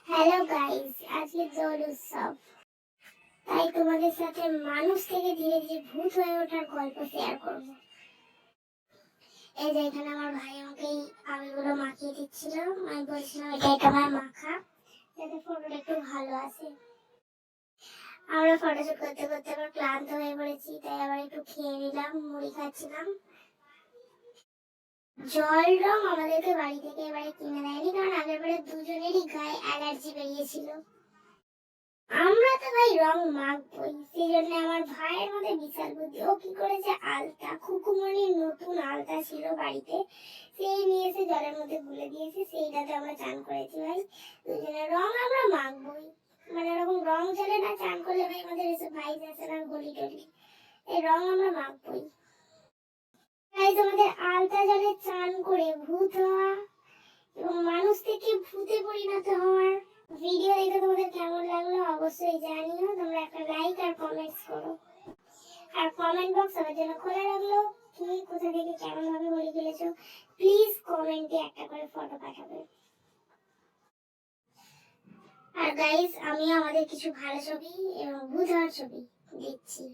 Hello guys, আজকে দোল উৎসব, তাই তোমাদের সাথে মানুষ থেকে ধীরে ধীরে ভূত হয়ে ওঠার গল্প শেয়ার করব। এই যে এখানে আমার ভাই আমাকে এই আবিরগুলো মাখিয়ে দিচ্ছিল। আমি বলছিলাম এটা আমার মাখা, যাতে ফটোটা একটু ভালো আসে। আমরা ফটোশুট করতে করতে আবার ক্লান্ত হয়ে পড়েছি, তাই আবার একটু খেয়ে নিলাম, মুড়ি খাচ্ছিলাম। জল রং আমাদেরকে বাড়ি থেকে এবারে কিনে দেয়নি, কারণ আগের বারে দুজনেরই গায়ে অ্যালার্জি বেরিয়েছিল। আমরা তো ভাই রং মাখবই, সেই জন্য আমার ভাইয়ের মধ্যে বিশাল বুদ্ধি। ও কি করেছে, আলতা, খুকুমনির নতুন আলতা ছিল বাড়িতে, সেই নিয়ে এসে জলের মধ্যে গুলে দিয়েছে, সেইটাতে আমরা চান করেছি ভাই দুজনে। রং আমরা মাখবই, মানে এরকম রং চলে না চান করলে ভাই, আমাদের এসে ভাই আসে না গলি টলি, এই রং আমরা মাখবই। গাইস, আমাদের আলতা জলে চান করে ভূত হওয়া এবং মানুষ থেকে ভূতে পরিণত হওয়ার ভিডিও দেখে তোমাদের কেমন লাগলো অবশ্যই জানিও। তোমরা একটা লাইক আর কমেন্টস করো, আর কমেন্ট বক্স আমার জন্য খোলা রাখলো। কে কোথা থেকে কেমন ভাবে হোলি খেলেছো প্লিজ কমেন্টে একটা করে ফটো পাঠাবে। আর গাইস, আমিও আমাদের কিছু ভালো ছবি এবং ভূত হওয়ার ছবি দিচ্ছি।